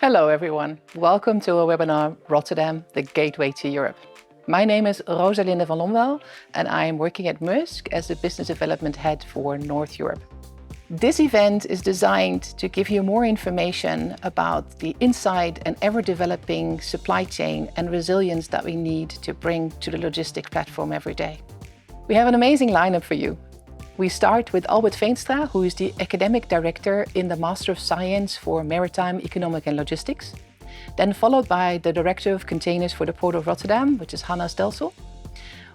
Hello everyone, welcome to our webinar Rotterdam, the Gateway to Europe. My name is Rosalinde van Lommel and I am working at Maersk as the Business Development Head for North Europe. This event is designed to give you more information about the inside and ever-developing supply chain and resilience that we need to bring to the logistics platform every day. We have an amazing lineup for you. We start with Albert Veenstra, who is the Academic Director in the Master of Science for Maritime Economic and Logistics. Then followed by the Director of Containers for the Port of Rotterdam, which is Hanna Stelsel.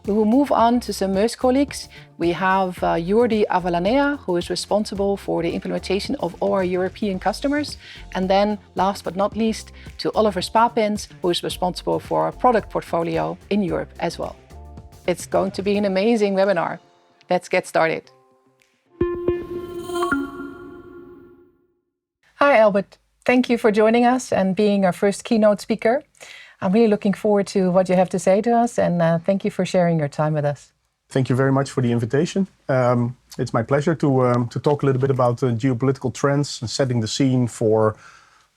We will move on to some Maersk colleagues. We have Jordi Avalanea, who is responsible for the implementation of all our European customers. And then, last but not least, to Oliver Spapins, who is responsible for our product portfolio in Europe as well. It's going to be an amazing webinar. Let's get started. Hi, Albert. Thank you for joining us and being our first keynote speaker. I'm really looking forward to what you have to say to us, and thank you for sharing your time with us. Thank you very much for the invitation. It's my pleasure to talk a little bit about geopolitical trends and setting the scene for,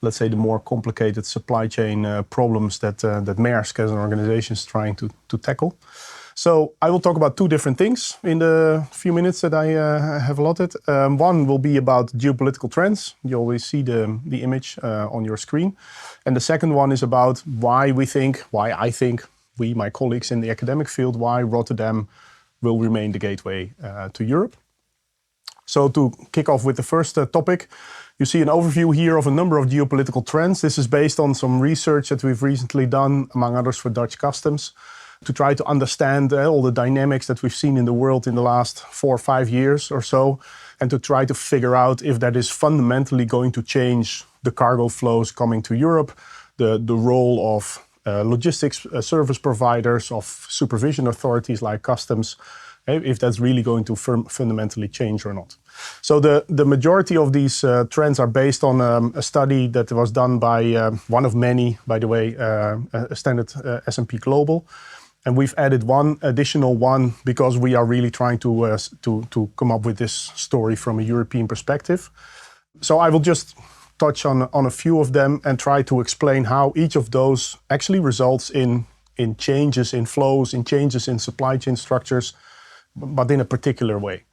let's say, the more complicated supply chain problems that Maersk as an organization is trying to tackle. So I will talk about two different things in the few minutes that I have allotted. One will be about geopolitical trends. You always see the image on your screen. And the second one is about why I think, my colleagues in the academic field, why Rotterdam will remain the gateway to Europe. So to kick off with the first topic, you see an overview here of a number of geopolitical trends. This is based on some research that we've recently done, among others for Dutch Customs, to try to understand all the dynamics that we've seen in the world in the last 4 or 5 years or so, and to try to figure out if that is fundamentally going to change the cargo flows coming to Europe, the role of logistics service providers, of supervision authorities like customs, if that's really going to fundamentally change or not. So the majority of these trends are based on a study that was done by one of many, by the way, a standard S&P Global. And we've added one additional one because we are really trying to come up with this story from a European perspective. So I will just touch on a few of them and try to explain how each of those actually results in changes in flows, in changes in supply chain structures, but in a particular way.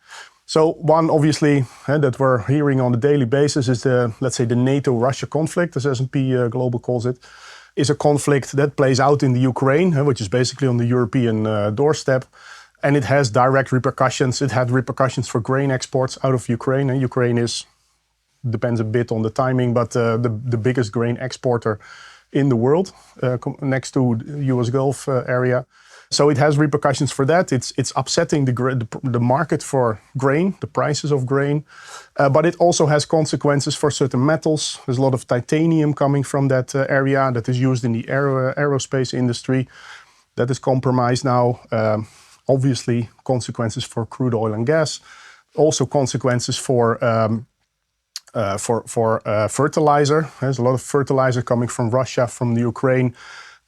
So one, obviously, that we're hearing on a daily basis is let's say, the NATO-Russia conflict, as S&P Global calls it, is a conflict that plays out in the Ukraine, which is basically on the European doorstep. And it has direct repercussions. It had repercussions for grain exports out of Ukraine. And Ukraine depends a bit on the timing, but the biggest grain exporter in the world, next to the US Gulf area. So it has repercussions for that. It's upsetting the market for grain, the prices of grain, but it also has consequences for certain metals. There's a lot of titanium coming from that area that is used in the aerospace industry that is compromised now. Obviously, consequences for crude oil and gas, also consequences for fertilizer. There's a lot of fertilizer coming from Russia, from the Ukraine,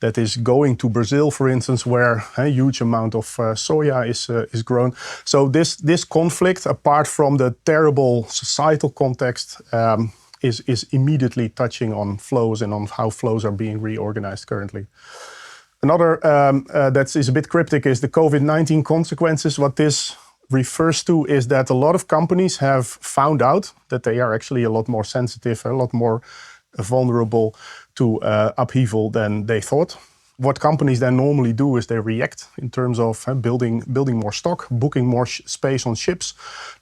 that is going to Brazil, for instance, where a huge amount of soya is grown. So this conflict, apart from the terrible societal context, is immediately touching on flows and on how flows are being reorganized currently. Another that is a bit cryptic is the COVID-19 consequences. What this refers to is that a lot of companies have found out that they are actually a lot more sensitive, a lot more vulnerable to upheaval than they thought. What companies then normally do is they react in terms of building more stock, booking more space on ships,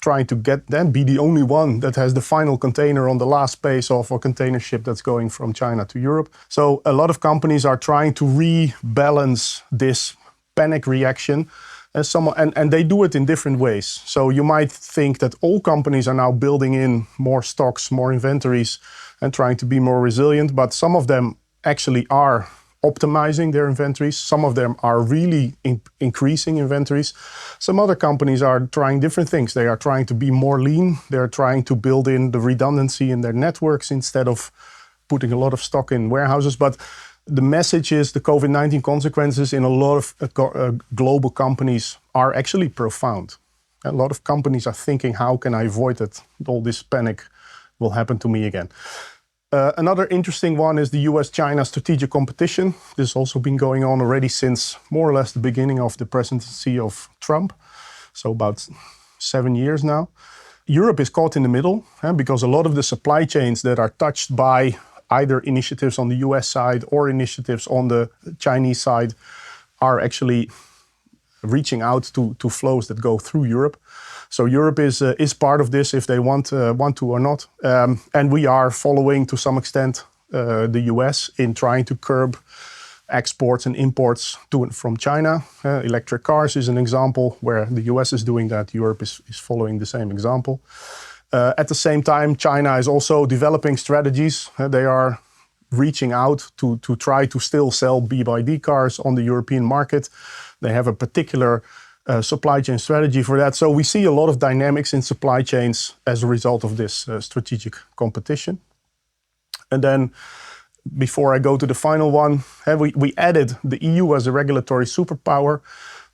trying to be the only one that has the final container on the last space of a container ship that's going from China to Europe. So a lot of companies are trying to rebalance this panic reaction, and they do it in different ways. So you might think that all companies are now building in more stocks, more inventories, and trying to be more resilient, but some of them actually are optimizing their inventories. Some of them are really increasing inventories. Some other companies are trying different things. They are trying to be more lean. They're trying to build in the redundancy in their networks instead of putting a lot of stock in warehouses. But the message is the COVID-19 consequences in a lot of global companies are actually profound. A lot of companies are thinking, how can I avoid it? All this panic will happen to me again. Another interesting one is the US-China strategic competition. This has also been going on already since more or less the beginning of the presidency of Trump, so about 7 years now. Europe is caught in the middle because a lot of the supply chains that are touched by either initiatives on the US side or initiatives on the Chinese side are actually reaching out to flows that go through Europe. So Europe is part of this if they want to or not. And we are following to some extent the US in trying to curb exports and imports to and from China. Electric cars is an example where the US is doing that. Europe is following the same example. At the same time, China is also developing strategies. They are reaching out to try to still sell BYD cars on the European market. They have a particular supply chain strategy for that. So we see a lot of dynamics in supply chains as a result of this strategic competition. And then before I go to the final one, we added the EU as a regulatory superpower.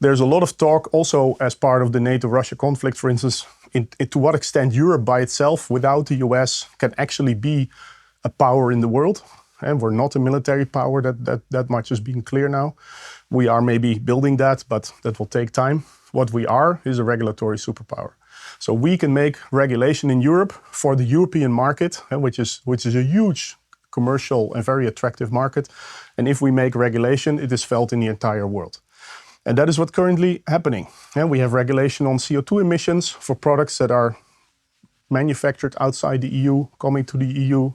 There's a lot of talk also as part of the NATO-Russia conflict, for instance, to what extent Europe by itself, without the US, can actually be a power in the world. And we're not a military power, that much is being clear now. We are maybe building that, but that will take time. What we are is a regulatory superpower. So we can make regulation in Europe for the European market, which is a huge commercial and very attractive market. And if we make regulation, it is felt in the entire world. And that is what's currently happening. And we have regulation on CO2 emissions for products that are manufactured outside the EU, coming to the EU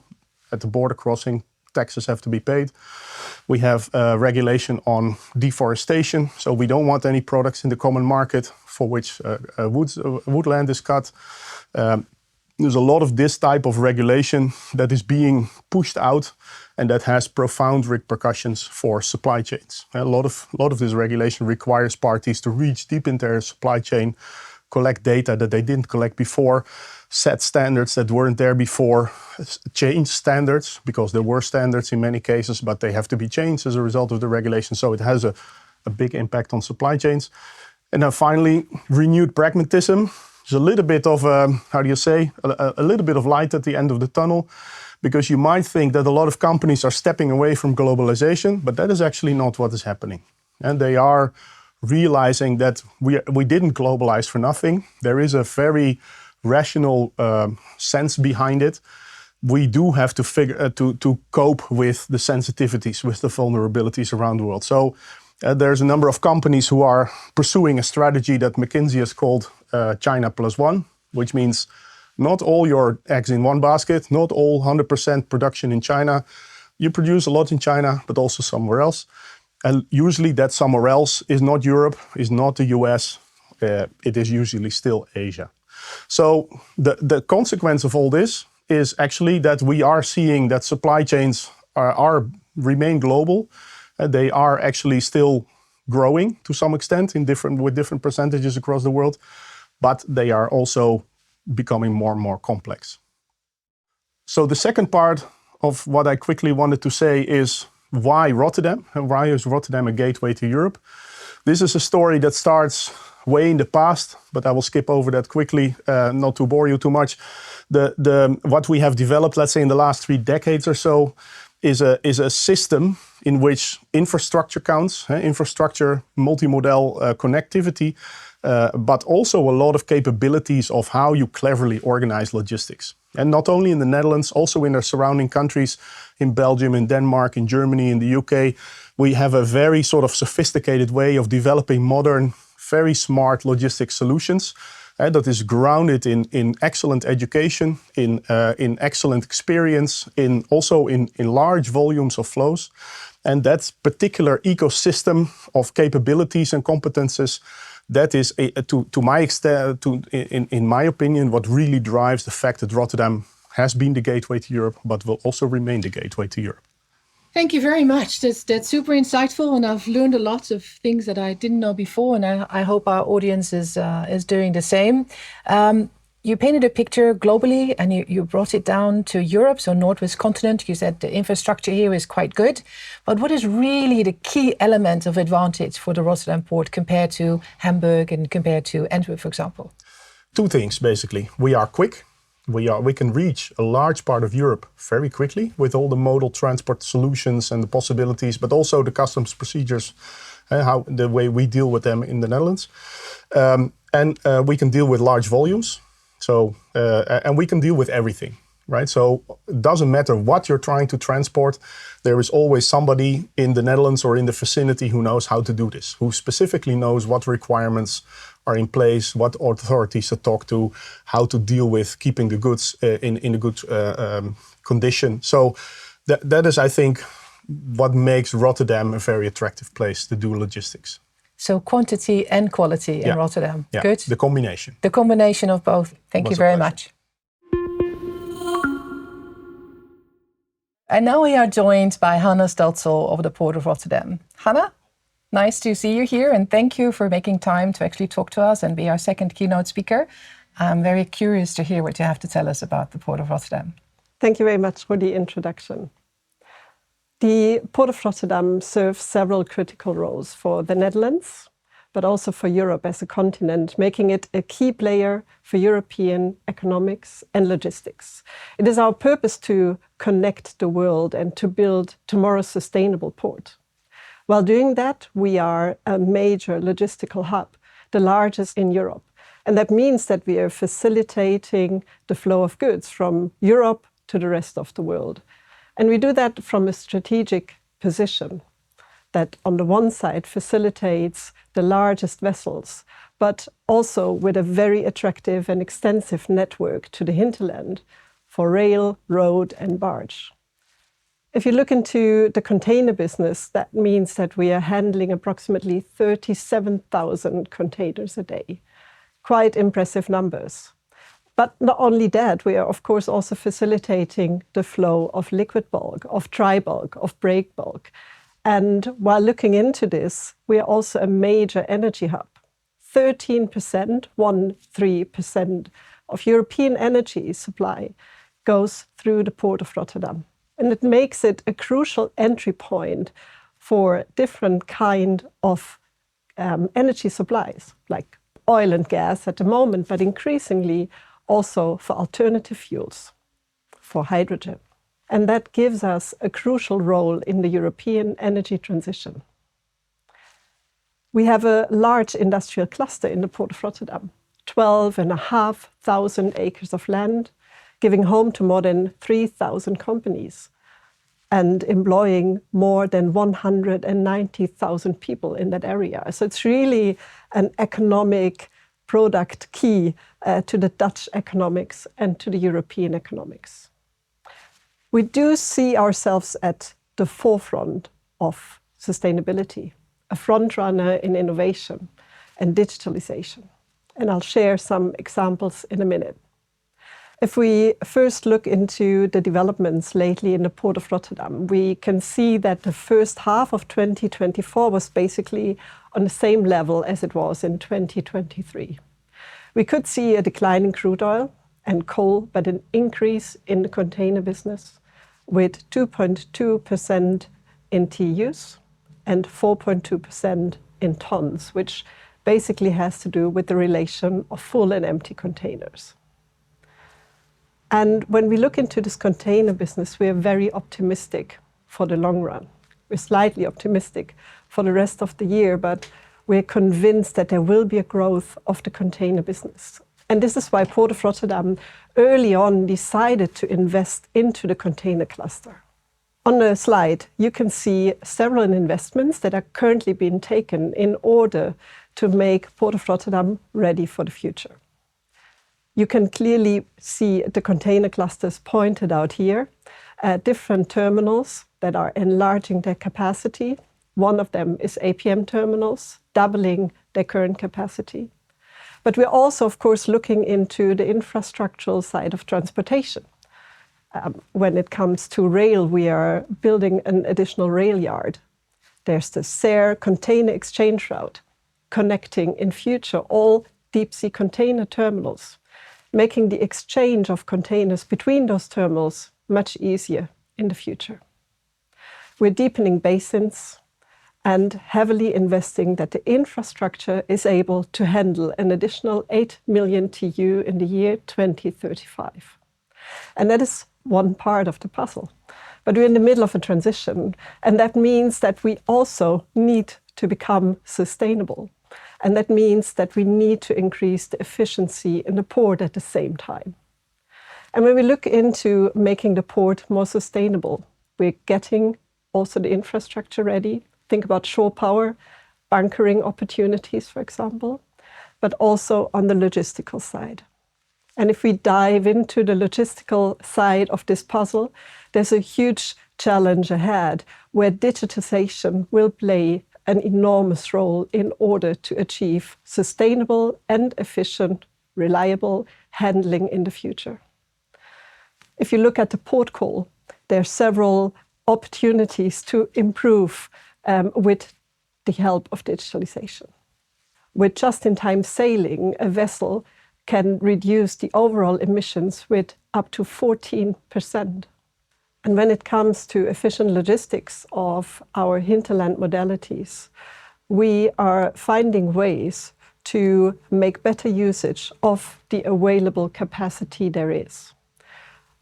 at the border crossing. Taxes have to be paid. We have regulation on deforestation. So we don't want any products in the common market for which woodland is cut. There's a lot of this type of regulation that is being pushed out and that has profound repercussions for supply chains. A lot of this regulation requires parties to reach deep into their supply chain, collect data that they didn't collect before, set standards that weren't there before, change standards because there were standards in many cases, but they have to be changed as a result of the regulation. So it has a big impact on supply chains. And then finally, renewed pragmatism. There's a little bit of, a little bit of light at the end of the tunnel, because you might think that a lot of companies are stepping away from globalization, but that is actually not what is happening. And they are realizing that we didn't globalize for nothing. There is a very rational sense behind it. We do have to figure to cope with the sensitivities, with the vulnerabilities around the world. So there's a number of companies who are pursuing a strategy that McKinsey has called China Plus One, which means not all your eggs in one basket, not all 100% production in China. You produce a lot in China, but also somewhere else. And usually that somewhere else is not Europe, is not the US, it is usually still Asia. So the consequence of all this is actually that we are seeing that supply chains remain global. They are actually still growing to some extent with different percentages across the world, but they are also becoming more and more complex. So the second part of what I quickly wanted to say is why Rotterdam, and why is Rotterdam a gateway to Europe? This is a story that starts way in the past, but I will skip over that quickly, not to bore you too much. What we have developed, let's say in the last 3 decades or so, is a system in which infrastructure counts, infrastructure, multimodal connectivity, but also a lot of capabilities of how you cleverly organize logistics. And not only in the Netherlands, also in the surrounding countries, in Belgium, in Denmark, in Germany, in the UK, we have a very sort of sophisticated way of developing modern, very smart logistics solutions that is grounded in excellent education, in excellent experience, also in large volumes of flows. And that particular ecosystem of capabilities and competences, that is, to my extent, in my opinion, what really drives the fact that Rotterdam has been the gateway to Europe, but will also remain the gateway to Europe. Thank you very much. That's super insightful, and I've learned a lot of things that I didn't know before, and I hope our audience is doing the same. You painted a picture globally, and you brought it down to Europe, so Northwest continent. You said the infrastructure here is quite good, but what is really the key element of advantage for the Rotterdam port compared to Hamburg and compared to Antwerp, for example? 2 things, basically. We are quick. We can reach a large part of Europe very quickly with all the modal transport solutions and the possibilities, but also the customs procedures, how the way we deal with them in the Netherlands. And we can deal with large volumes. So, and we can deal with everything, right? So it doesn't matter what you're trying to transport. There is always somebody in the Netherlands or in the vicinity who knows how to do this, who specifically knows what requirements are in place, what authorities to talk to, how to deal with keeping the goods in a good condition. So that is, I think, what makes Rotterdam a very attractive place to do logistics. So quantity and quality in Rotterdam. Yeah. Good. The combination. The combination of both. Thank you very much. And now we are joined by Hanne Stelzel of the Port of Rotterdam. Hanne, nice to see you here, and thank you for making time to actually talk to us and be our second keynote speaker. I'm very curious to hear what you have to tell us about the Port of Rotterdam. Thank you very much for the introduction. The Port of Rotterdam serves several critical roles for the Netherlands, but also for Europe as a continent, making it a key player for European economics and logistics. It is our purpose to connect the world and to build tomorrow's sustainable port. While doing that, we are a major logistical hub, the largest in Europe. And that means that we are facilitating the flow of goods from Europe to the rest of the world. And we do that from a strategic position that on the one side facilitates the largest vessels, but also with a very attractive and extensive network to the hinterland for rail, road and barge. If you look into the container business, that means that we are handling approximately 37,000 containers a day. Quite impressive numbers. But not only that, we are of course also facilitating the flow of liquid bulk, of dry bulk, of break bulk. And while looking into this, we are also a major energy hub. 13% of European energy supply goes through the Port of Rotterdam. And it makes it a crucial entry point for different kind of energy supplies, like oil and gas at the moment, but increasingly also for alternative fuels, for hydrogen. And that gives us a crucial role in the European energy transition. We have a large industrial cluster in the Port of Rotterdam, 12,500 acres of land, giving home to more than 3,000 companies and employing more than 190,000 people in that area. So it's really an economic product key to the Dutch economics and to the European economics. We do see ourselves at the forefront of sustainability, a front runner in innovation and digitalization. And I'll share some examples in a minute. If we first look into the developments lately in the Port of Rotterdam, we can see that the first half of 2024 was basically on the same level as it was in 2023. We could see a decline in crude oil and coal, but an increase in the container business with 2.2% in TEUs and 4.2% in tons, which basically has to do with the relation of full and empty containers. And when we look into this container business, we are very optimistic for the long run. We're slightly optimistic for the rest of the year, but we're convinced that there will be a growth of the container business. And this is why Port of Rotterdam early on decided to invest into the container cluster. On the slide, you can see several investments that are currently being taken in order to make Port of Rotterdam ready for the future. You can clearly see the container clusters pointed out here, different terminals that are enlarging their capacity. One of them is APM terminals, doubling their current capacity. But we're also, of course, looking into the infrastructural side of transportation. When it comes to rail, we are building an additional rail yard. There's the SAIR container exchange route, connecting in future all deep-sea container terminals, making the exchange of containers between those terminals much easier in the future. We're deepening basins and heavily investing that the infrastructure is able to handle an additional 8 million TEU in the year 2035. And that is one part of the puzzle. But we're in the middle of a transition, and that means that we also need to become sustainable. And that means that we need to increase the efficiency in the port at the same time. And when we look into making the port more sustainable, we're getting also the infrastructure ready. Think about shore power, bunkering opportunities, for example, but also on the logistical side. And if we dive into the logistical side of this puzzle, there's a huge challenge ahead where digitization will play an enormous role in order to achieve sustainable and efficient, reliable handling in the future. If you look at the port call, there are several opportunities to improve with the help of digitalization. With just-in-time sailing, a vessel can reduce the overall emissions with up to 14%. And when it comes to efficient logistics of our hinterland modalities, we are finding ways to make better usage of the available capacity there is.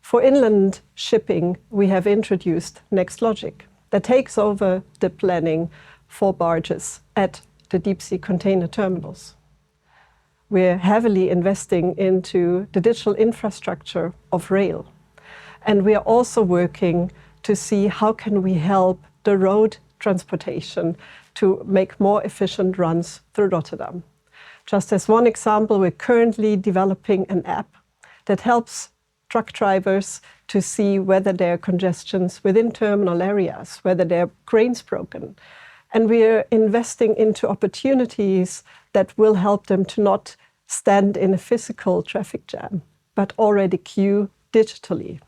For inland shipping, we have introduced NextLogic that takes over the planning for barges at the deep sea container terminals. We're heavily investing into the digital infrastructure of rail. And we are also working to see how can we help the road transportation to make more efficient runs through Rotterdam. Just as one example, we're currently developing an app that helps truck drivers to see whether there are congestions within terminal areas, whether there are cranes broken. And we are investing into opportunities that will help them to not stand in a physical traffic jam, but already queue digitally.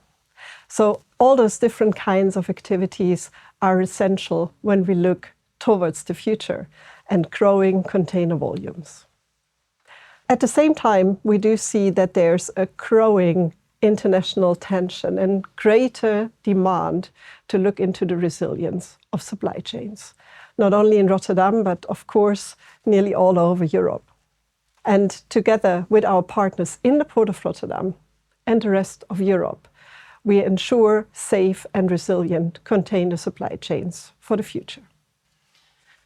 So all those different kinds of activities are essential when we look towards the future and growing container volumes. At the same time, we do see that there's a growing international tension and greater demand to look into the resilience of supply chains, not only in Rotterdam, but of course, nearly all over Europe. And together with our partners in the Port of Rotterdam and the rest of Europe, we ensure safe and resilient container supply chains for the future.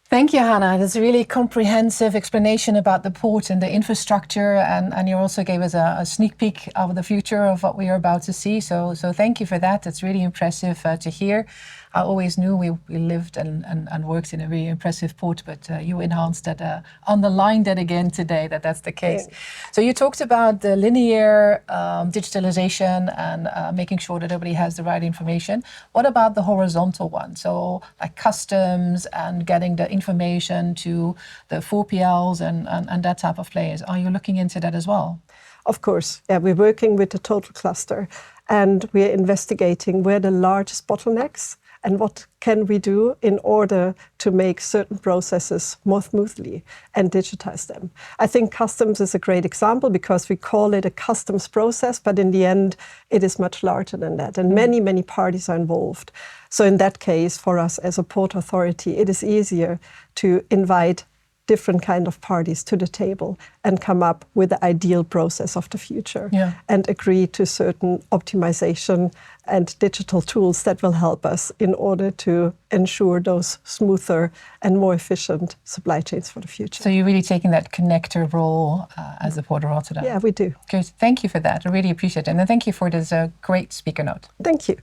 Thank you, Hannah. That's a really comprehensive explanation about the port and the infrastructure, and you also gave us a sneak peek of the future of what we are about to see. So thank you for that. That's really impressive to hear. I always knew we lived and worked in a really impressive port, but you enhanced that, underlined that again today, that's the case. Yeah. So you talked about the linear digitalization and making sure that everybody has the right information. What about the horizontal one? So like customs and getting the information to the 4PLs and that type of players. Are you looking into that as well? Of course, yeah, we're working with the total cluster and we're investigating where the largest bottlenecks and what can we do in order to make certain processes more smoothly and digitize them. I think customs is a great example because we call it a customs process, but in the end, it is much larger than that. And many, many parties are involved. So in that case, for us as a port authority, it is easier to invite different kind of parties to the table and come up with the ideal process of the future and agree to certain optimization and digital tools that will help us in order to ensure those smoother and more efficient supply chains for the future. So you're really taking that connector role as the Port of Rotterdam? Yeah, we do. Good. Thank you for that. I really appreciate it. And thank you for this great speaker note. Thank you.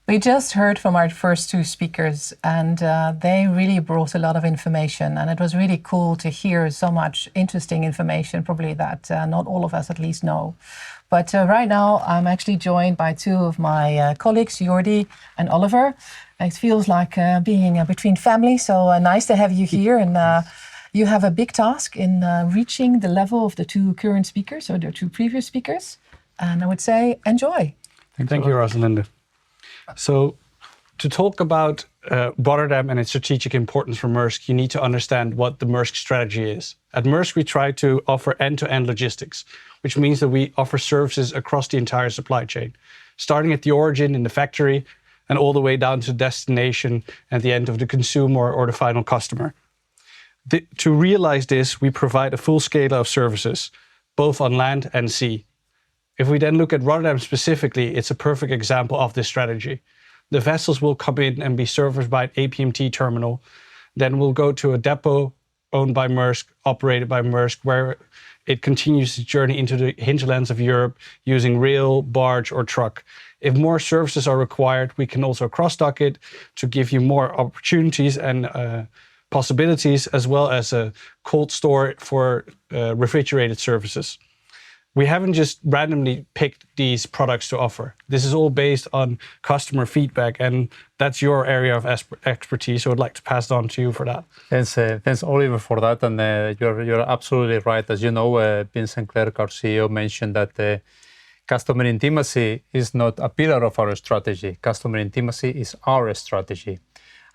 We just heard from our first two speakers, and they really brought a lot of information, and it was really cool to hear so much interesting information, probably that not all of us at least know. But right now, I'm actually joined by two of my colleagues, Jordi and Oliver. It feels like being between family, so nice to have you here. And you have a big task in reaching the level of the two current speakers, or the two previous speakers. And I would say, enjoy. Thank you, Rosalinde. So to talk about Rotterdam and its strategic importance for Maersk, you need to understand what the Maersk strategy is. At Maersk, we try to offer end-to-end logistics, which means that we offer services across the entire supply chain, starting at the origin in the factory and all the way down to destination at the end of the consumer or the final customer. To realize this, we provide a full scale of services both on land and sea. If we then look at Rotterdam specifically, it's a perfect example of this strategy. The vessels will come in and be serviced by an APMT terminal. Then we'll go to a depot owned by Maersk, operated by Maersk, where it continues its journey into the hinterlands of Europe using rail, barge, or truck. If more services are required, we can also cross-dock it to give you more opportunities and possibilities, as well as a cold store for refrigerated services. We haven't just randomly picked these products to offer. This is all based on customer feedback, and that's your area of expertise, so I'd like to pass it on to you for that. Thanks, Oliver, for that, and you're absolutely right. As you know, Vincent Clerc, our CEO, mentioned that customer intimacy is not a pillar of our strategy. Customer intimacy is our strategy.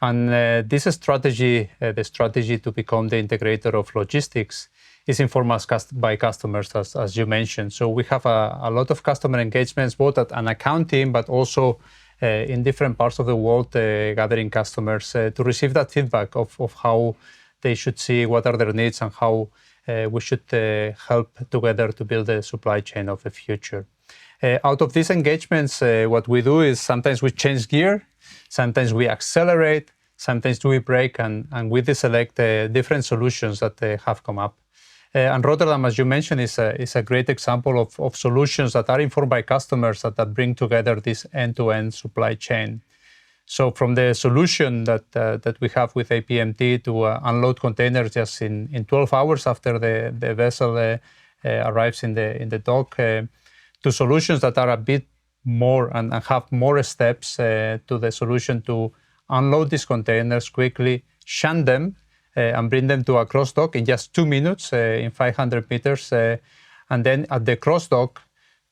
And this strategy, the strategy to become the integrator of logistics, is informed by customers, as you mentioned. So we have a lot of customer engagements, both at an account team, but also in different parts of the world, gathering customers to receive that feedback of how they should see what are their needs and how we should help together to build a supply chain of the future. Out of these engagements, what we do is sometimes we change gear, sometimes we accelerate, sometimes we brake, and we deselect different solutions that have come up. And Rotterdam, as you mentioned, is a great example of solutions that are informed by customers that bring together this end-to-end supply chain. So from the solution that we have with APMT to unload containers just in 12 hours after the vessel arrives in the dock, to solutions that are a bit more and have more steps to the solution to unload these containers quickly, shunt them, and bring them to a cross-dock in just 2 minutes, in 500 meters, and then at the cross-dock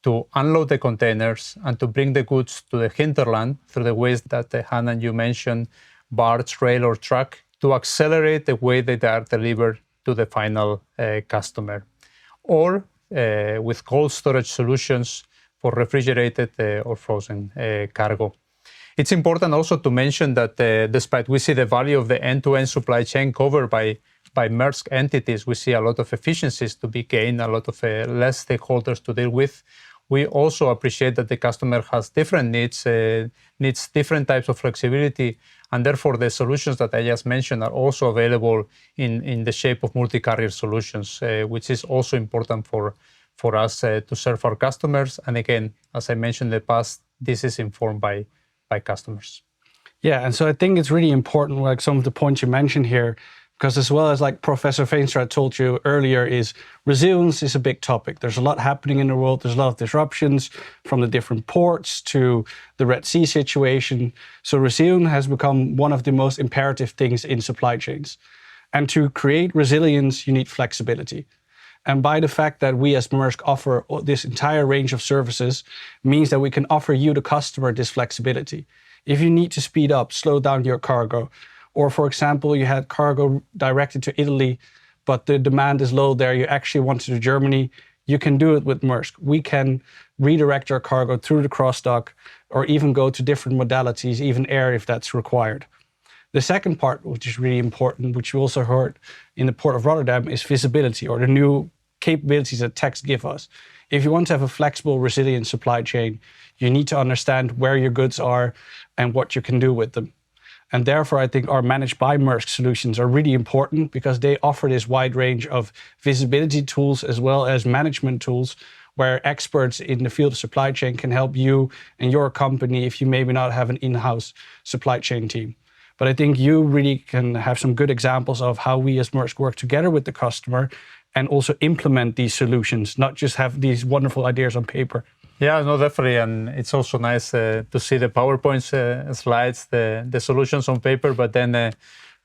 to unload the containers and to bring the goods to the hinterland through the ways that Hannah, you mentioned, barge, rail, or truck, to accelerate the way that they are delivered to the final customer. Or with cold storage solutions for refrigerated or frozen cargo. It's important also to mention that despite we see the value of the end-to-end supply chain covered by Maersk entities, we see a lot of efficiencies to be gained, a lot of less stakeholders to deal with. We also appreciate that the customer has different needs different types of flexibility, and therefore the solutions that I just mentioned are also available in the shape of multi-carrier solutions, which is also important for us to serve our customers. And again, as I mentioned in the past, this is informed by customers. Yeah, and so I think it's really important, like some of the points you mentioned here, because as well as like Professor Veenstra told you earlier, is resilience is a big topic. There's a lot happening in the world. There's a lot of disruptions from the different ports to the Red Sea situation. So resilience has become one of the most imperative things in supply chains. And to create resilience, you need flexibility. And by the fact that we as Maersk offer this entire range of services means that we can offer you, the customer, this flexibility. If you need to speed up, slow down your cargo, or for example, you had cargo directed to Italy, but the demand is low there, you actually want to Germany, you can do it with Maersk. We can redirect your cargo through the cross-dock or even go to different modalities, even air if that's required. The second part, which is really important, which you also heard in the port of Rotterdam, is visibility, or the new capabilities that techs give us. If you want to have a flexible, resilient supply chain, you need to understand where your goods are and what you can do with them. And therefore, I think our managed by Maersk solutions are really important because they offer this wide range of visibility tools as well as management tools where experts in the field of supply chain can help you and your company if you maybe not have an in-house supply chain team. But I think you really can have some good examples of how we as Maersk work together with the customer and also implement these solutions, not just have these wonderful ideas on paper. Yeah, no, definitely. And it's also nice to see the PowerPoint slides, the solutions on paper, but then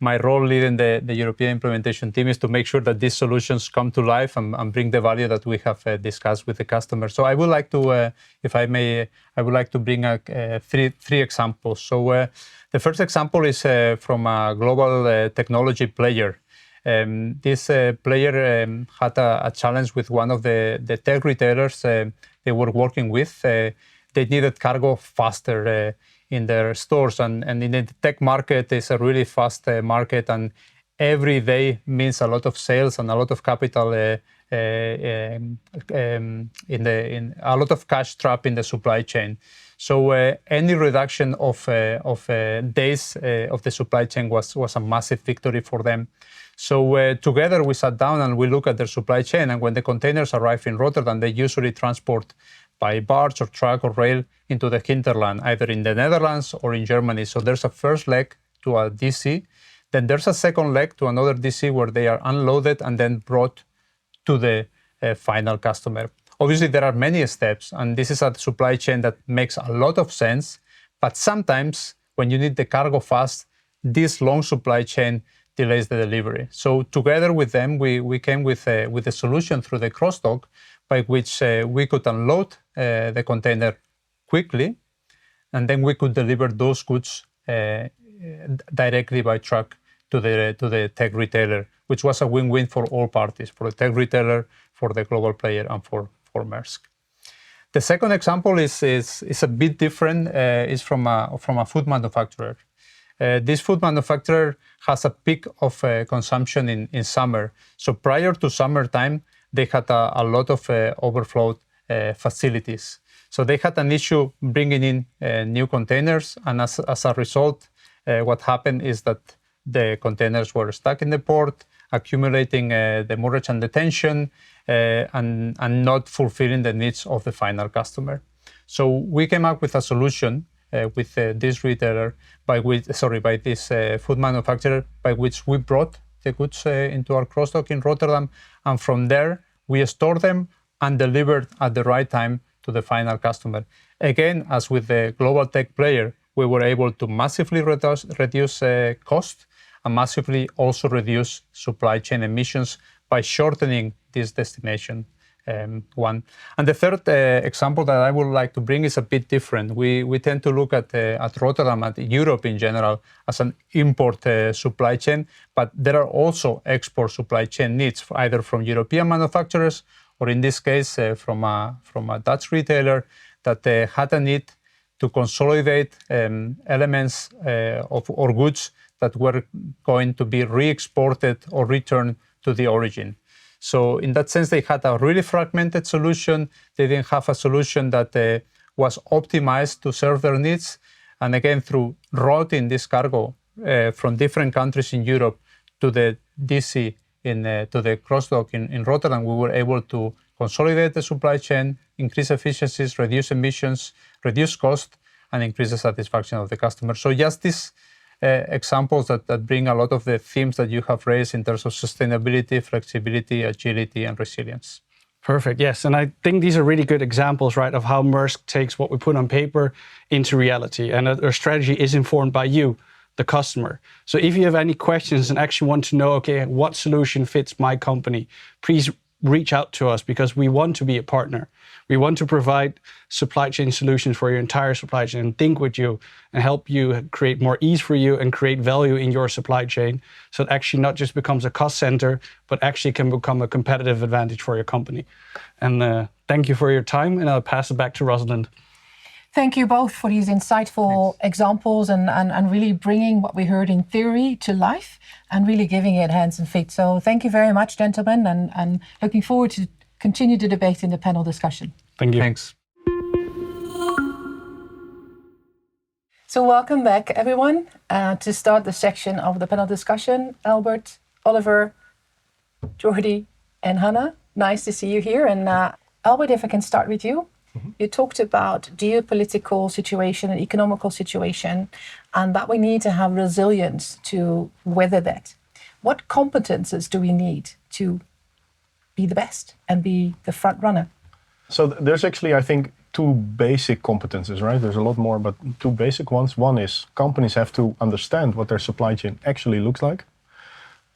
my role leading the European implementation team is to make sure that these solutions come to life and bring the value that we have discussed with the customer. So I would like to, if I may, I would like to bring three examples. So the first example is from a global technology player. This player had a challenge with one of the tech retailers they were working with. They needed cargo faster in their stores, and in the tech market, it's a really fast market, and every day means a lot of sales and a lot of capital a lot of cash trap in the supply chain. So any reduction of days of the supply chain was a massive victory for them. So together we sat down and we look at their supply chain, and when the containers arrive in Rotterdam, they usually transport by barge or truck or rail into the hinterland, either in the Netherlands or in Germany. So there's a first leg to a DC, then there's a second leg to another DC where they are unloaded and then brought to the final customer. Obviously, there are many steps, and this is a supply chain that makes a lot of sense, but sometimes when you need the cargo fast, this long supply chain delays the delivery. So together with them, we came with a solution through the cross-dock by which we could unload the container quickly, and then we could deliver those goods directly by truck to the tech retailer, which was a win-win for all parties, for the tech retailer, for the global player, and for Maersk. The second example is a bit different. It's from a food manufacturer. This food manufacturer has a peak of consumption in summer. So prior to summertime, they had a lot of overflowed facilities. So they had an issue bringing in new containers, and as a result, what happened is that the containers were stuck in the port, accumulating demurrage and detention, and not fulfilling the needs of the final customer. So we came up with a solution with this retailer, by this food manufacturer, by which we brought the goods into our cross-dock in Rotterdam, and from there we stored them and delivered at the right time to the final customer. Again, as with the global tech player, we were able to massively reduce cost and massively also reduce supply chain emissions by shortening this destination one. And the third example that I would like to bring is a bit different. We tend to look at Rotterdam, at Europe in general, as an import supply chain, but there are also export supply chain needs, either from European manufacturers or in this case from a Dutch retailer that had a need to consolidate elements or goods that were going to be re-exported or returned to the origin. So in that sense, they had a really fragmented solution. They didn't have a solution that was optimized to serve their needs. And again, through routing this cargo from different countries in Europe to the DC, to the cross-dock in Rotterdam, we were able to consolidate the supply chain, increase efficiencies, reduce emissions, reduce cost, and increase the satisfaction of the customer. So just these examples that bring a lot of the themes that you have raised in terms of sustainability, flexibility, agility, and resilience. Perfect, yes. And I think these are really good examples, right, of how Maersk takes what we put on paper into reality, and that our strategy is informed by you, the customer. So if you have any questions and actually want to know, okay, what solution fits my company, please reach out to us, because we want to be a partner. We want to provide supply chain solutions for your entire supply chain and think with you and help you create more ease for you and create value in your supply chain, so it actually not just becomes a cost center, but actually can become a competitive advantage for your company. And thank you for your time, and I'll pass it back to Rosalind. Thank you both for these insightful examples and really bringing what we heard in theory to life and really giving it hands and feet. So thank you very much, gentlemen, and looking forward to continue the debate in the panel discussion. Thank you. Thanks. So welcome back, everyone, to start the section of the panel discussion. Albert, Oliver, Jordi, and Hannah, nice to see you here. And Albert, if I can start with you. You talked about geopolitical situation and economical situation, and that we need to have resilience to weather that. What competences do we need to be the best and be the front runner? So there's actually, I think, two basic competences, right? There's a lot more, but two basic ones. One is companies have to understand what their supply chain actually looks like.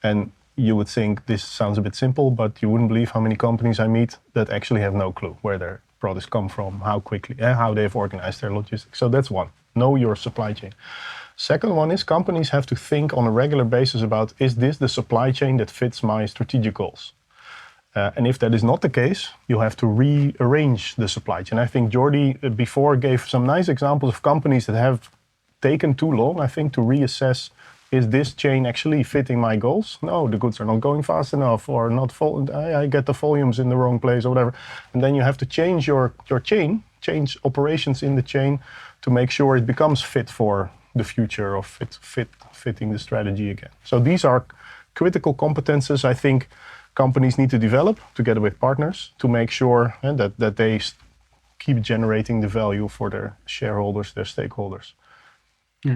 And you would think this sounds a bit simple, but you wouldn't believe how many companies I meet that actually have no clue where their products come from, how quickly, how they've organized their logistics. So that's one, know your supply chain. Second one is companies have to think on a regular basis about, is this the supply chain that fits my strategic goals? And if that is not the case, you have to rearrange the supply chain. I think Jordi before gave some nice examples of companies that have taken too long, I think, to reassess is this chain actually fitting my goals? No, the goods are not going fast enough, or not I get the volumes in the wrong place or whatever. And then you have to change your chain, change operations in the chain to make sure it becomes fit for the future of fitting the strategy again. So these are critical competences I think companies need to develop together with partners to make sure that they keep generating the value for their shareholders, their stakeholders.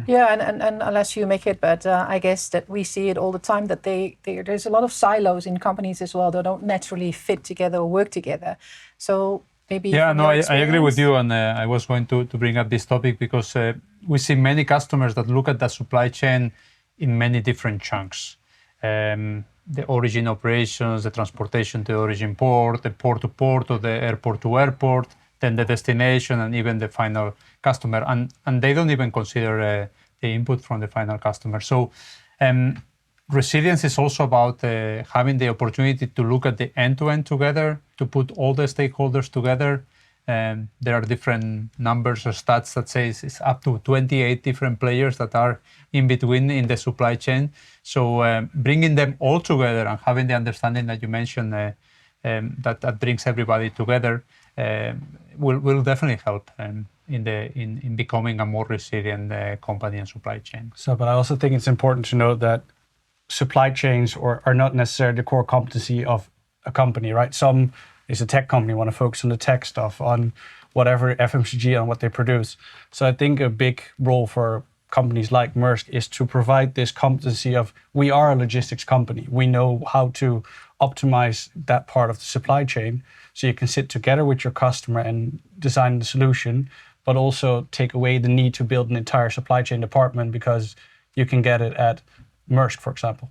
Yeah, and unless you make it, but I guess that we see it all the time that there's a lot of silos in companies as well that don't naturally fit together or work together. So maybe I agree with you, and I was going to bring up this topic because we see many customers that look at the supply chain in many different chunks. The origin operations, the transportation to the origin port, the port to port, or the airport to airport, then the destination, and even the final customer. And they don't even consider the input from the final customer. So resilience is also about having the opportunity to look at the end-to-end together, to put all the stakeholders together. There are different numbers or stats that say it's up to 28 different players that are in between in the supply chain. So bringing them all together and having the understanding that you mentioned that brings everybody together will definitely help in becoming a more resilient company and supply chain. So, but I also think it's important to note that supply chains are not necessarily the core competency of a company, right? Some is a tech company, want to focus on the tech stuff, on whatever FMCG, on what they produce. So I think a big role for companies like Maersk is to provide this competency of, we are a logistics company. We know how to optimize that part of the supply chain. So you can sit together with your customer and design the solution, but also take away the need to build an entire supply chain department because you can get it at Maersk, for example.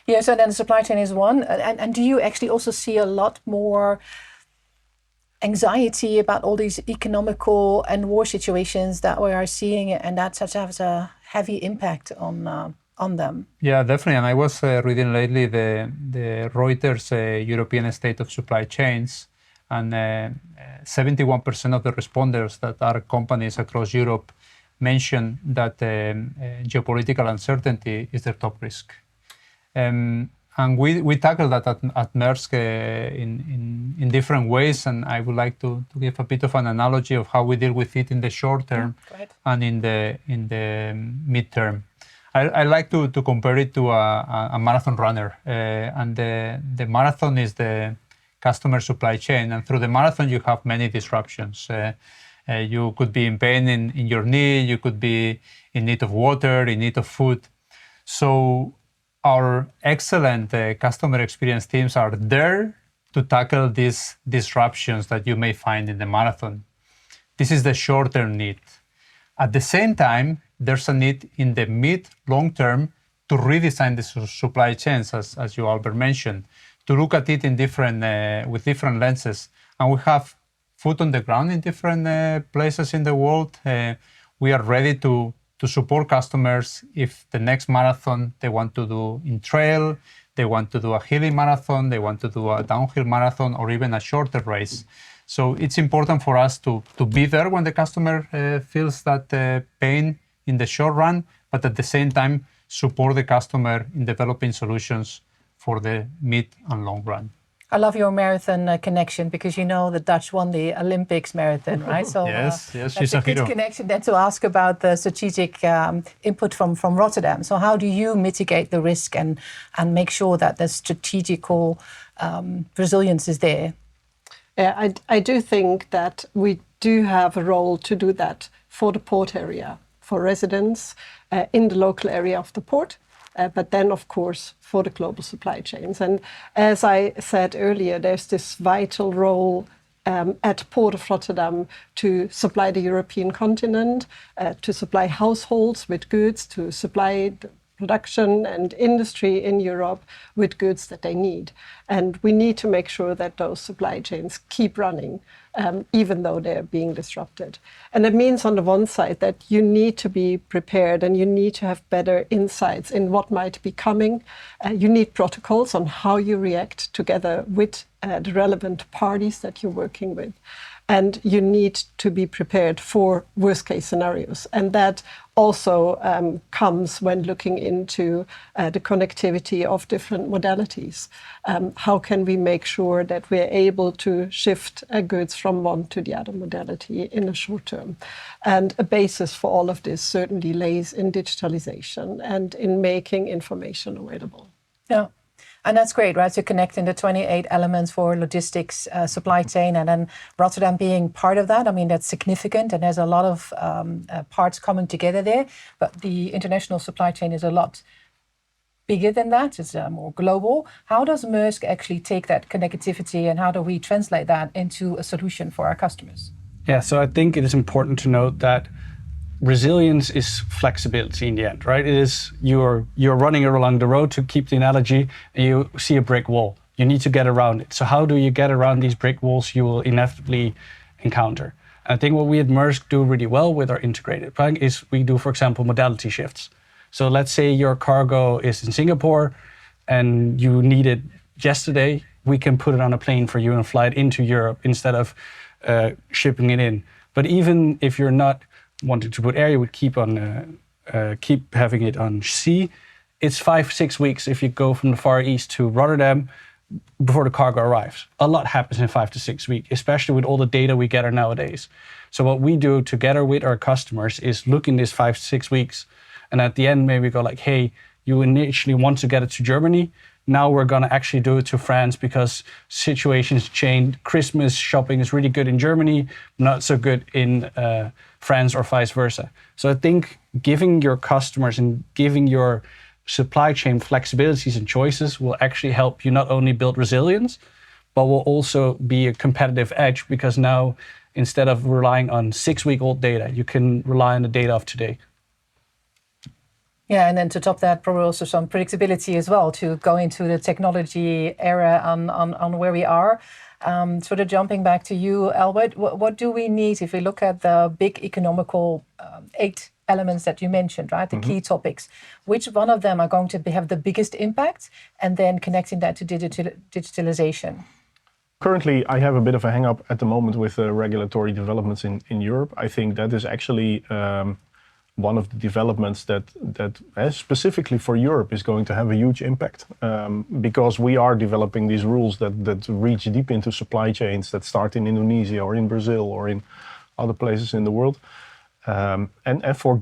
Yeah, so then the supply chain is one. And do you actually also see a lot more anxiety about all these economical and war situations that we are seeing, and that such has a heavy impact on them? Yeah, definitely. And I was reading lately the Reuters European State of Supply Chains, and 71% of the respondents that are companies across Europe mention that geopolitical uncertainty is their top risk. And we tackle that at Maersk in different ways, and I would like to give a bit of an analogy of how we deal with it in the short term and in the midterm. I like to compare it to a marathon runner, and the marathon is the customer supply chain, and through the marathon you have many disruptions. You could be in pain in your knee, you could be in need of water, in need of food. So our excellent customer experience teams are there to tackle these disruptions that you may find in the marathon. This is the short-term need. At the same time, there's a need in the mid-long term to redesign the supply chains, as you, Albert, mentioned, to look at it in with different lenses. And we have foot on the ground in different places in the world. We are ready to support customers if the next marathon they want to do in trail, they want to do a hilly marathon, they want to do a downhill marathon, or even a shorter race. So it's important for us to be there when the customer feels that pain in the short run, but at the same time support the customer in developing solutions for the mid and long run. I love your marathon connection, because you know the Dutch won the Olympics marathon, right? So yes, that's she's a a good hero. connection then to ask about the strategic input from Rotterdam. So how do you mitigate the risk and make sure that the strategical resilience is there? I do think that we do have a role to do that for the port area, for residents in the local area of the port, but then, of course, for the global supply chains. And as I said earlier, there's this vital role at Port of Rotterdam to supply the European continent, to supply households with goods, to supply the production and industry in Europe with goods that they need. And we need to make sure that those supply chains keep running, even though they're being disrupted. And it means on the one side that you need to be prepared and you need to have better insights in what might be coming. You need protocols on how you react together with the relevant parties that you're working with. And you need to be prepared for worst case scenarios. And that also comes when looking into the connectivity of different modalities. How can we make sure that we're able to shift goods from one to the other modality in a short term? And a basis for all of this certainly lays in digitalization and in making information available. Yeah. And that's great, right? To connect in the 28 elements for logistics, supply chain, and then Rotterdam being part of that. I mean, that's significant, and there's a lot of parts coming together there. But the international supply chain is a lot bigger than that. It's more global. How does Maersk actually take that connectivity, and how do we translate that into a solution for our customers? Yeah, so I think it is important to note that resilience is flexibility in the end, right? It is you're running along the road, to keep the analogy, and you see a brick wall. You need to get around it. So how do you get around these brick walls you will inevitably encounter? And I think what we at Maersk do really well with our integrated planning is we do, for example, modality shifts. So let's say your cargo is in Singapore and you need it yesterday. We can put it on a plane for you and fly it into Europe instead of shipping it in. But even if you're not wanted to put air, you would keep having it on sea. It's 5-6 weeks if you go from the Far East to Rotterdam before the cargo arrives. A lot happens in 5 to 6 weeks, especially with all the data we gather nowadays. So what we do together with our customers is look in this 5 to 6 weeks, and at the end maybe go like, hey, you initially want to get it to Germany. Now we're gonna actually do it to France because situations change. Christmas shopping is really good in Germany, not so good in France or vice versa. So I think giving your customers and giving your supply chain flexibilities and choices will actually help you not only build resilience, but will also be a competitive edge, because now instead of relying on 6-week-old data, you can rely on the data of today. Yeah, and then to top that, probably also some predictability as well, to go into the technology era on where we are. Sort of jumping back to you, Albert, what do we need if we look at the big economical 8 elements that you mentioned, right? The key topics. Which one of them are going to have the biggest impact, and then connecting that to digitalization? Currently, I have a bit of a hang-up at the moment with regulatory developments in Europe. I think that is actually one of the developments that specifically for Europe is going to have a huge impact, because we are developing these rules that reach deep into supply chains that start in Indonesia or in Brazil or in other places in the world. And for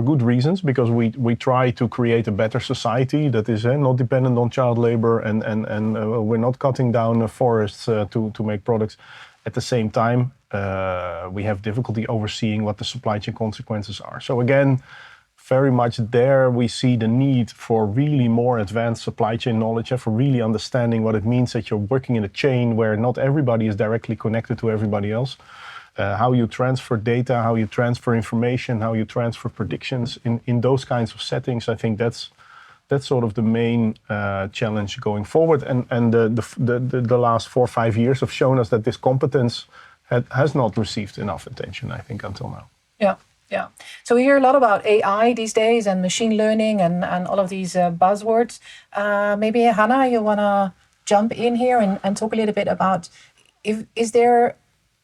good reasons, because we try to create a better society that is not dependent on child labor, and we're not cutting down forests to make products. At the same time, we have difficulty overseeing what the supply chain consequences are. So again, very much there we see the need for really more advanced supply chain knowledge, and for really understanding what it means that you're working in a chain where not everybody is directly connected to everybody else. How you transfer data, how you transfer information, how you transfer predictions in those kinds of settings. I think that's sort of the main challenge going forward. And the last 4 or 5 years have shown us that this competence has not received enough attention, I think, until now. Yeah. So we hear a lot about AI these days and machine learning and all of these buzzwords. Maybe Hannah, you want to jump in here and talk a little bit about, is there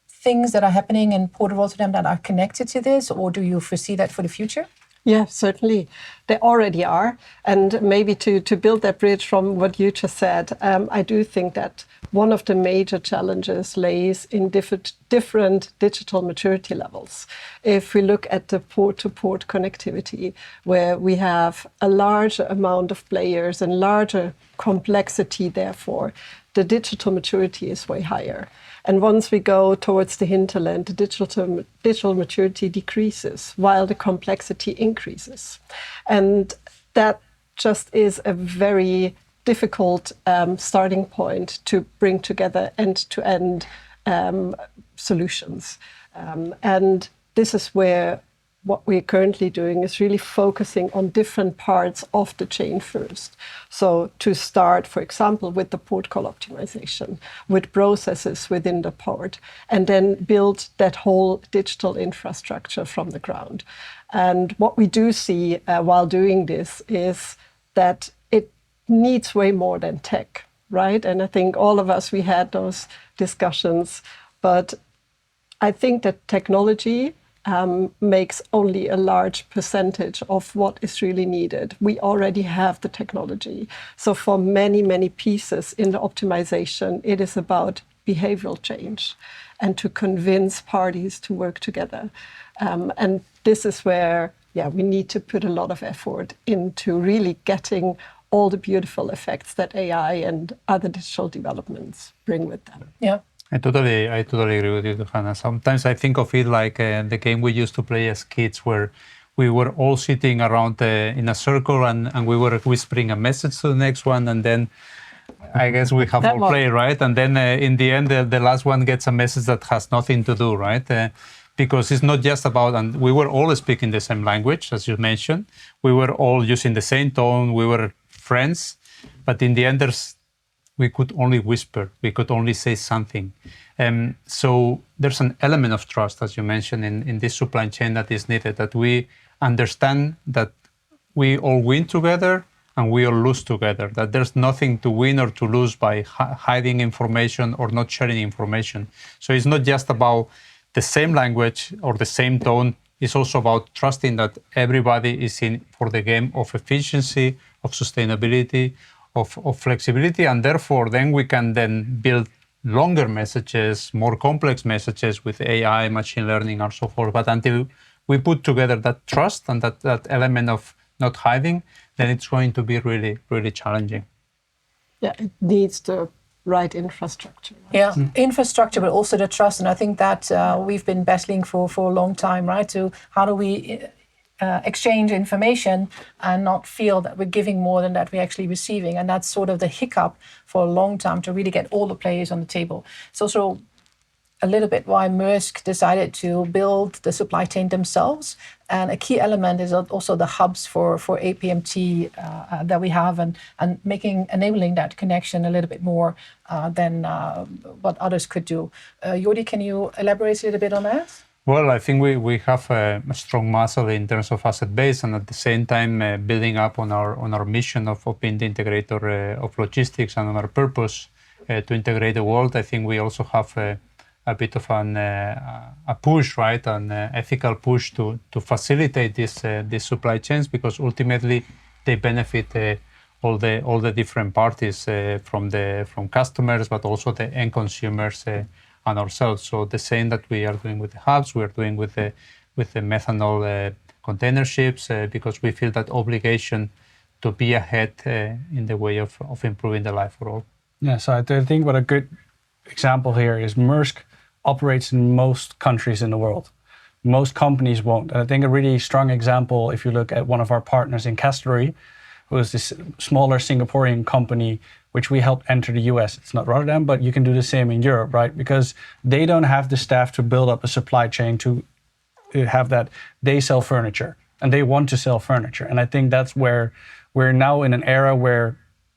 things that are happening in Port of Rotterdam that are connected to this, or do you foresee that for the future? Yeah, certainly. They already are. And maybe to build that bridge from what you just said, I do think that one of the major challenges lays in different digital maturity levels. If we look at the port-to-port connectivity, where we have a larger amount of players and larger complexity, therefore, the digital maturity is way higher. And once we go towards the hinterland, the digital maturity decreases while the complexity increases. And that just is a very difficult starting point to bring together end-to-end solutions. And this is where what we're currently doing is really focusing on different parts of the chain first. So to start, for example, with the port call optimization, with processes within the port, and then build that whole digital infrastructure from the ground. And what we do see while doing this is that it needs way more than tech, right? And I think all of us, we had those discussions, but I think that technology makes only a large percentage of what is really needed. We already have the technology. So for many, many pieces in the optimization, it is about behavioral change and to convince parties to work together. And this is where, we need to put a lot of effort into really getting all the beautiful effects that AI and other digital developments bring with them. Yeah. I totally agree with you, Hannah. Sometimes I think of it like the game we used to play as kids, where we were all sitting around in a circle and we were whispering a message to the next one, and then I guess we have all played, right? And then in the end, the last one gets a message that has nothing to do, right? Because it's not just about, and we were all speaking the same language, as you mentioned. We were all using the same tone. We were friends, but in the end, we could only whisper. We could only say something. So there's an element of trust, as you mentioned, in this supply chain that is needed, that we understand that we all win together and we all lose together, that there's nothing to win or to lose by hiding information or not sharing information. So it's not just about the same language or the same tone. It's also about trusting that everybody is in for the game of efficiency, of sustainability, of flexibility, and therefore then we can then build longer messages, more complex messages with AI, machine learning, and so forth. But until we put together that trust and that element of not hiding, then it's going to be really, really challenging. Yeah, it needs the right infrastructure. Right? Yeah, infrastructure, but also the trust. And I think that we've been battling for a long time, right? To how do we exchange information and not feel that we're giving more than that we're actually receiving. And that's sort of the hiccup for a long time to really get all the players on the table. It's also a little bit why Maersk decided to build the supply chain themselves. And a key element is also the hubs for APMT that we have, and enabling that connection a little bit more than what others could do. Jordi, can you elaborate a little bit on that? Well, I think we have a strong muscle in terms of asset base, and at the same time building up on our mission of being the integrator of logistics and on our purpose to integrate the world. I think we also have a bit of a push, right, an ethical push to facilitate these supply chains, because ultimately they benefit all the different parties from customers, but also the end consumers and ourselves. So the same that we are doing with the hubs, we are doing with the methanol container ships, because we feel that obligation to be ahead in the way of improving the life for all. Yeah, so I think what a good example here is Maersk operates in most countries in the world. Most companies won't. And I think a really strong example, if you look at one of our partners in Castellary, who is this smaller Singaporean company which we helped enter the US. It's not Rotterdam, but you can do the same in Europe, right? Because they don't have the staff to build up a supply chain to have that. They sell furniture and they want to sell furniture. And I think that's where we're now in an era where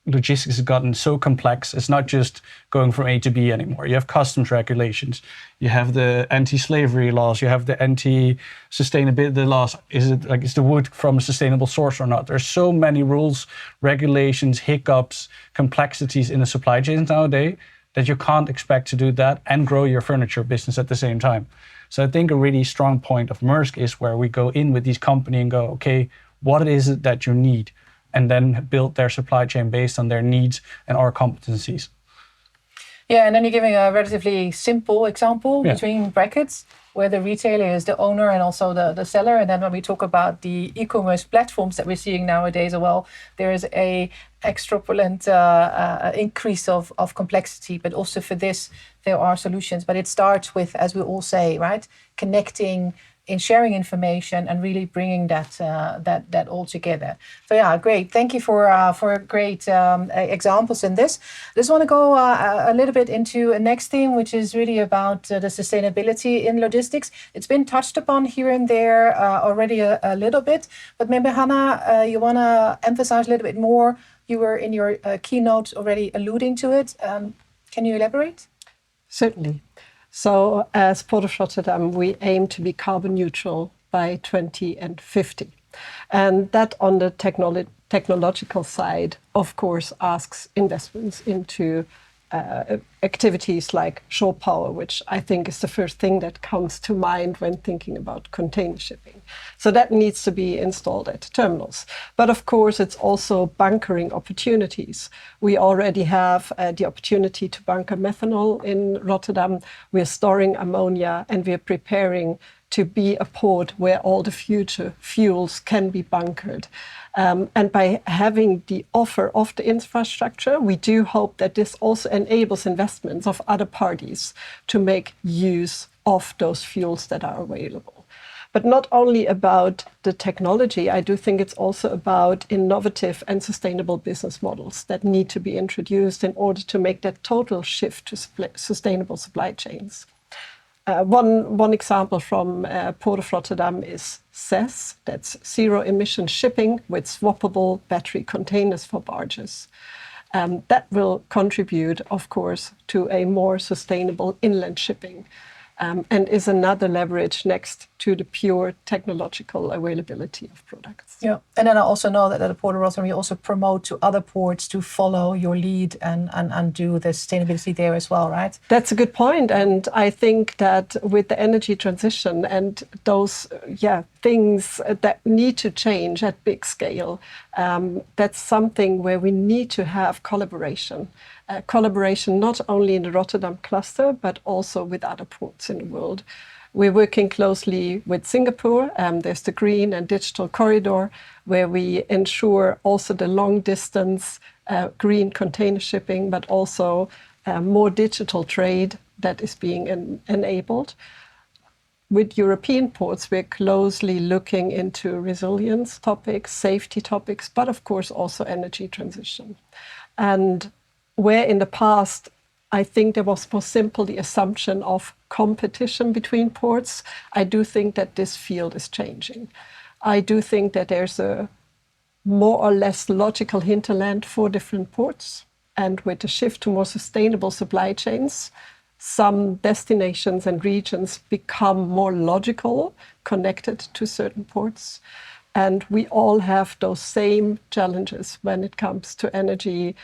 logistics has gotten so complex. It's not just going from A to B anymore. You have customs regulations, you have the anti-slavery laws, you have the anti-sustainability laws. Is the wood from a sustainable source or not? There's so many rules, regulations, hiccups, complexities in the supply chains nowadays that you can't expect to do that and grow your furniture business at the same time. So I think a really strong point of Maersk is where we go in with these companies and go, okay, what is it that you need? And then build their supply chain based on their needs and our competencies. Yeah, and then you're giving a relatively simple example between brackets, where the retailer is the owner and also the seller. And then when we talk about the e-commerce platforms that we're seeing nowadays, well, there is a extrapolate increase of complexity. But also for this, there are solutions. But it starts with, as we all say, right, connecting, in sharing information and really bringing that all together. So yeah, great. Thank you for great examples in this. I just want to go a little bit into a next theme, which is really about the sustainability in logistics. It's been touched upon here and there already a little bit, but maybe Hannah, you want to emphasize a little bit more. You were in your keynote already alluding to it. Can you elaborate? Certainly. So as Port of Rotterdam, we aim to be carbon neutral by 2050. And that on the technological side, of course, asks investments into activities like shore power, which I think is the first thing that comes to mind when thinking about container shipping. So that needs to be installed at terminals. But of course, it's also bunkering opportunities. We already have the opportunity to bunker methanol in Rotterdam. We're storing ammonia, and we're preparing to be a port where all the future fuels can be bunkered. And by having the offer of the infrastructure, we do hope that this also enables investments of other parties to make use of those fuels that are available. But not only about the technology, I do think it's also about innovative and sustainable business models that need to be introduced in order to make that total shift to sustainable supply chains. One example from Port of Rotterdam is CES, that's zero emission shipping with swappable battery containers for barges. That will contribute, of course, to a more sustainable inland shipping, and is another leverage next to the pure technological availability of products. Yeah, and then I also know that at the Port of Rotterdam, you also promote to other ports to follow your lead and do the sustainability there as well, right? That's a good point. And I think that with the energy transition and those things that need to change at big scale, that's something where we need to have collaboration. Collaboration not only in the Rotterdam cluster, but also with other ports in the world. We're working closely with Singapore. There's the Green and Digital Corridor, where we ensure also the long distance green container shipping, but also more digital trade that is being enabled. With European ports, we're closely looking into resilience topics, safety topics, but of course also energy transition. And where in the past, I think there was more simple the assumption of competition between ports, I do think that this field is changing. I do think that there's a more or less logical hinterland for different ports. And with the shift to more sustainable supply chains, some destinations and regions become more logical, connected to certain ports. And we all have those same challenges when it comes to energy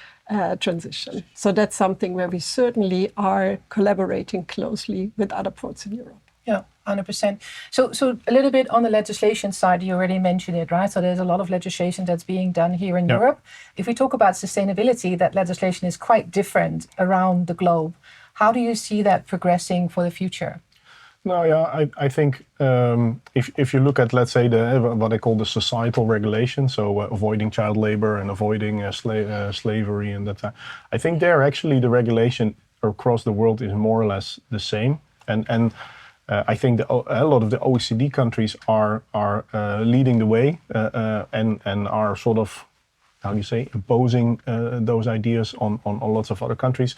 transition. So that's something where we certainly are collaborating closely with other ports in Europe. Yeah, 100%. So a little bit on the legislation side, you already mentioned it, right? So there's a lot of legislation that's being done here in Europe. If we talk about sustainability, that legislation is quite different around the globe. How do you see that progressing for the future? No, yeah, I think if you look at, let's say, what I call the societal regulation, so avoiding child labor and avoiding slavery and that, I think there actually the regulation across the world is more or less the same. And I think a lot of the OECD countries are leading the way and are sort of, how do you say, imposing those ideas on lots of other countries.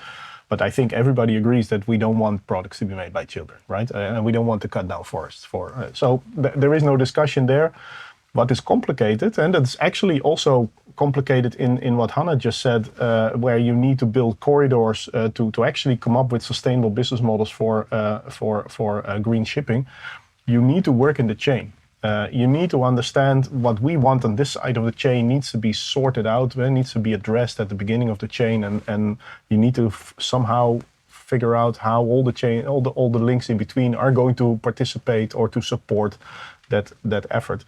But I think everybody agrees that we don't want products to be made by children, right? And we don't want to cut down forests for. So there is no discussion there. What is complicated, and it's actually also complicated in what Hannah just said, where you need to build corridors to actually come up with sustainable business models for green shipping. You need to work in the chain. You need to understand what we want on this side of the chain needs to be sorted out, needs to be addressed at the beginning of the chain, and you need to somehow figure out how all the chain, all the links in between are going to participate or to support that effort.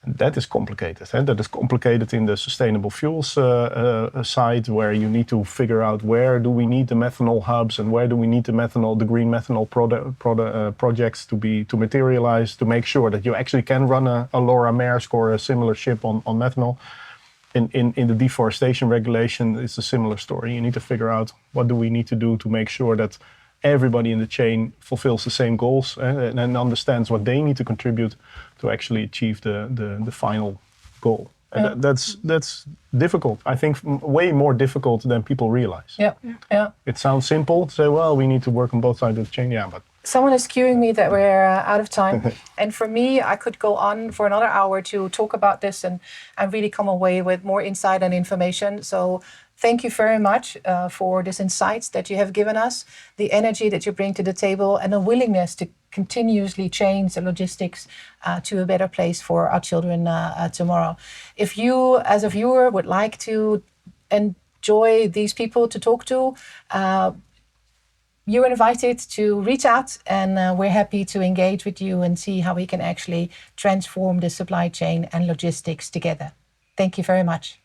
And that is complicated. And that is complicated in the sustainable fuels side, where you need to figure out where do we need the methanol hubs and where do we need the green methanol projects to materialize, to make sure that you actually can run a Laura Maersk or a similar ship on methanol. In the deforestation regulation, it's a similar story. You need to figure out what do we need to do to make sure that everybody in the chain fulfills the same goals and understands what they need to contribute to actually achieve the final goal. And that's difficult. I think way more difficult than people realize. Yeah. It sounds simple to say, well, we need to work on both sides of the chain. Yeah, but someone is cueing me that we're out of time. And for me, I could go on for another hour to talk about this and really come away with more insight and information. So thank you very much for this insights that you have given us, the energy that you bring to the table, and the willingness to continuously change the logistics to a better place for our children tomorrow. If you, as a viewer, would like to enjoy these people to talk to, you're invited to reach out, and we're happy to engage with you and see how we can actually transform the supply chain and logistics together. Thank you very much.